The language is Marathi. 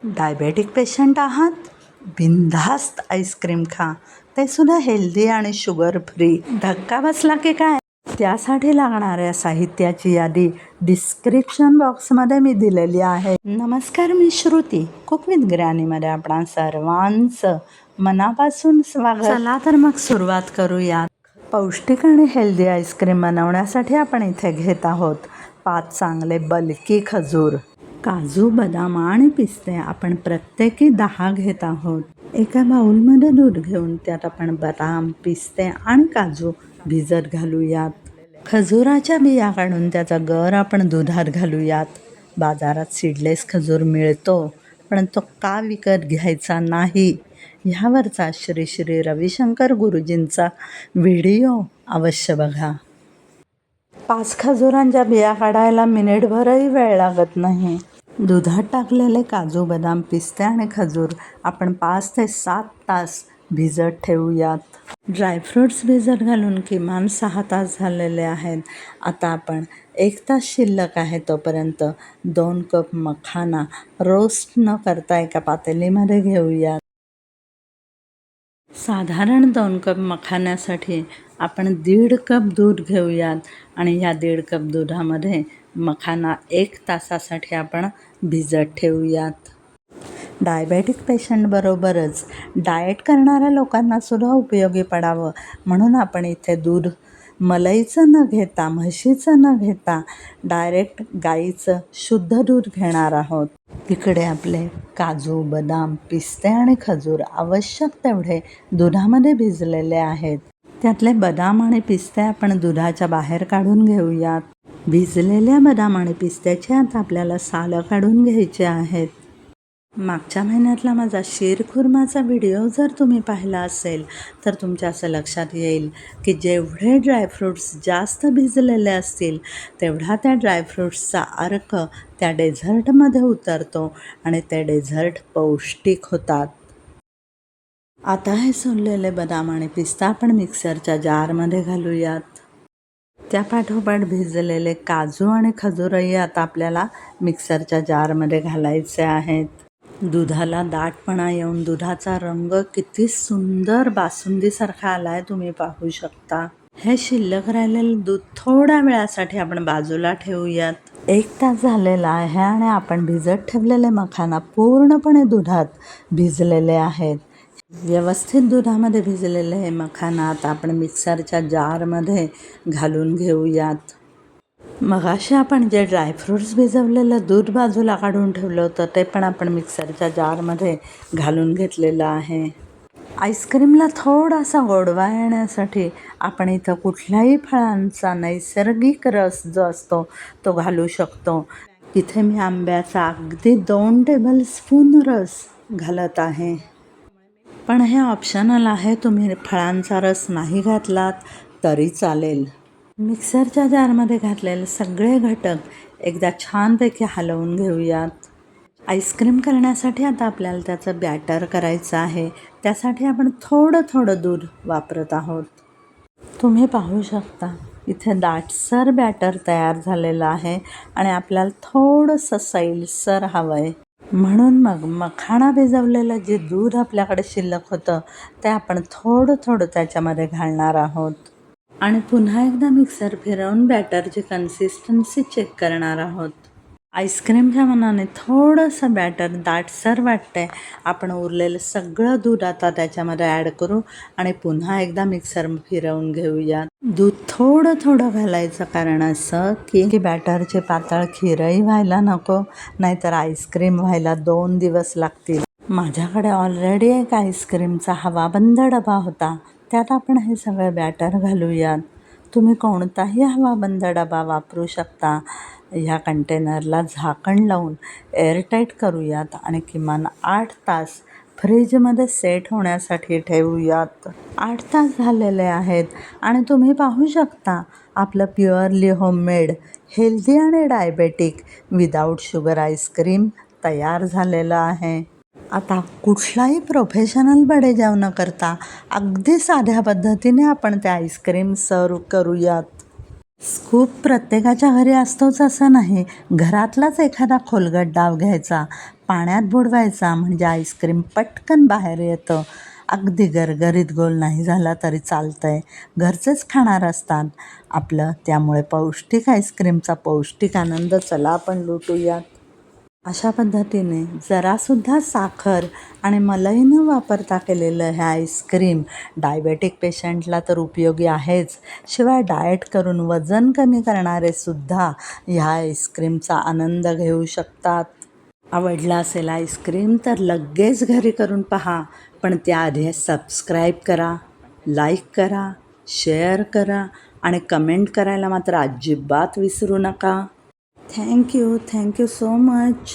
डायबेटिक पेशंट आहात? बिनधास्त आईस्क्रीम खा, ते सुद्धा हेल्दी आणि शुगर फ्री. धक्का बसला की काय? त्यासाठी लागणाऱ्या साहित्याची यादी डिस्क्रिप्शन बॉक्समध्ये मी दिलेली आहे. नमस्कार, मी श्रुती. कुक विथ ग्रॅनीमध्ये आपणा सर्वांचं मनापासून स्वागत. चला तर मग सुरुवात करूया. पौष्टिक आणि हेल्दी आईस्क्रीम बनवण्यासाठी आपण इथे घेत आहोत 5 चांगले बल्की खजूर, काजू, बदाम आणि पिस्ते आपण प्रत्येकी 10 घेत आहोत. एका बाउलमध्ये दूध घेऊन त्यात आपण बदाम, पिस्ते आणि काजू भिजत घालूयात. खजुराच्या बिया काढून त्याचा गर आपण दुधात घालूयात. बाजारात सीडलेस खजूर मिळतो, पण तो का विकत घ्यायचा नाही ह्यावरचा श्री श्री रविशंकर गुरुजींचा व्हिडिओ अवश्य बघा. 5 खजुरांच्या बिया काढायला मिनिटभरही वेळ लागत नाही. दुधात टाकलेले काजू, बदाम, पिस्ते आणि खजूर आपण 5 ते 7 तास भिजत ठेवूयात. ड्रायफ्रूट्स भिजत घालून किमान 6 तास झालेले आहेत. आता आपण 1 तास शिल्लक आहे तोपर्यंत 2 कप मखाना रोस्ट न करता एका पातेलीमध्ये घेऊयात. साधारण 2 कप मखाण्यासाठी आपण 1.5 कप दूध घेऊयात आणि या 1.5 कप दुधामध्ये मखाना 1 तासासाठी आपण भिजत ठेवूयात. डायबेटिक पेशंटबरोबरच डाएट करणाऱ्या लोकांना सुद्धा उपयोगी पडावं म्हणून आपण इथे दूध मलईचं न घेता, म्हशीचं न घेता डायरेक्ट गाईचं शुद्ध दूध घेणार आहोत. इकडे आपले काजू, बदाम, पिस्ते आणि खजूर आवश्यक तेवढे दुधामध्ये भिजलेले आहेत. त्यातले बदाम आणि पिस्ते आपण दुधाच्या बाहेर काढून घेऊयात. भिजलेल्या बदाम आणि पिस्त्याची आता आपल्याला सालं काढून घ्यायची आहेत. मागच्या महिन्यातला माझा शीरखुर्माचा व्हिडिओ जर तुम्ही पाहिला असेल तर तुमच्या असं लक्षात येईल की जेवढे ड्रायफ्रूट्स जास्त भिजलेले असतील तेवढा त्या ड्रायफ्रूट्सचा अर्क त्या डेझर्टमध्ये उतरतो आणि ते डेझर्ट पौष्टिक होतात. आता हे सोललेले बदाम आणि पिस्ता आपण मिक्सरच्या जारमध्ये घालूयात. त्या पाठोपाठ भिजलेले काजू आणि खजूरही आता आपल्याला मिक्सरच्या जारमध्ये घालायचे आहेत. दुधाला दाटपणा येऊन दुधाचा रंग किती सुंदर बासुंदीसारखा आला आहे तुम्ही पाहू शकता. हे शिल्लक राहिलेलं दूध थोड्या वेळासाठी आपण बाजूला ठेवूयात. 1 तास झालेला आहे आणि आपण भिजत ठेवलेले मखाना पूर्णपणे दुधात भिजलेले आहेत. व्यवस्थित दुधामध्ये भिजलेले हे मखाना आता आपण मिक्सरच्या जारमध्ये घालून घेऊयात. मगाशी आपण जे ड्रायफ्रूट्स भिजवलेलं दूध बाजूला काढून ठेवलं होतं ते पण आपण मिक्सरच्या जारमध्ये घालून घेतलेलं आहे. आईस्क्रीमला थोडासा गोडवा येण्यासाठी आपण इथं कुठल्याही फळांचा नैसर्गिक रस जो असतो तो घालू शकतो. इथे मी आंब्याचा अगदी 2 टेबलस्पून रस घालत आहे. पण हे ऑप्शनल आहे, तुम्ही फळांचा रस नाही घातलात तरी चालेल. मिक्सरच्या जारमध्ये घातलेले सगळे घटक एकदा छानपैकी हलवून घेऊयात. आईस्क्रीम करण्यासाठी आता आपल्याला त्याचं बॅटर करायचं आहे. त्यासाठी आपण थोडं थोडं दूध वापरत आहोत. तुम्ही पाहू शकता इथे दाटसर बॅटर तयार झालेलं आहे आणि आपल्याला थोडंसं सैलसर हवं आहे. म्हणून मग मखाना भिजवलेलं जे दूध आपल्याकडे शिल्लक होतं ते आपण थोडं थोडं त्याच्यामध्ये घालणार आहोत आणि पुन्हा एकदा मिक्सर फिरवून बॅटरची कन्सिस्टन्सी चेक करणार आहोत. आईस्क्रीमच्या मनाने थोडंसं बॅटर दाटसर वाटतंय. आपण उरलेलं सगळं दूध आता त्याच्यामध्ये ॲड करू आणि पुन्हा एकदा मिक्सर फिरवून घेऊयात. दूध थोडं थोडं घालायचं कारण असं की बॅटरचे पातळ खीरही व्हायला नको, नाहीतर आईस्क्रीम व्हायला 2 दिवस लागतील. माझ्याकडे ऑलरेडी एक आईस्क्रीमचा हवाबंद डबा होता, त्यात आपण हे सगळे बॅटर घालूयात. तुम्ही कोणताही हवाबंद डबा वापरू शकता. ह्या कंटेनरला झाकण लावून एअरटाईट करूयात आणि किमान 8 तास फ्रीजमध्ये सेट होण्यासाठी ठेवूयात. 8 तास झालेले आहेत आणि तुम्ही पाहू शकता आपलं प्युअरली होममेड हेल्दी आणि डायबेटिक विदाऊट शुगर आईस्क्रीम तयार झालेलं आहे. आता कुठलाही प्रोफेशनल बडेजाव न करता अगदी साध्या पद्धतीने आपण ते आईस्क्रीम सर्व करूयात. स्कूप प्रत्येकाच्या घरी असतोच असं नाही. घरातलाच एखादा खोलगट डाव घ्यायचा, पाण्यात बुडवायचा म्हणजे आईस्क्रीम पटकन बाहेर येतं. अगदी गरगरीत गोल नाही झाला तरी चालतंय. घरचेच खाणार असतात आपलं, त्यामुळे पौष्टिक आईस्क्रीमचा पौष्टिक आनंद चला आपण लुटूयात. अशा पद्धतीने जरासुद्धा साखर आणि मलई न वापरता केलेलं हे आईस्क्रीम डायबेटिक पेशंटला तर उपयोगी आहेच, शिवाय डाएट करून वजन कमी करणारे सुद्धा ह्या आईस्क्रीमचा आनंद घेऊ शकतात. आवडला असेल आईस्क्रीम तर लगेच घरी करून पहा, पण त्याआधी सबस्क्राईब करा, लाईक करा, शेअर करा आणि कमेंट करायला मात्र अजिबात विसरू नका. Thank you so much.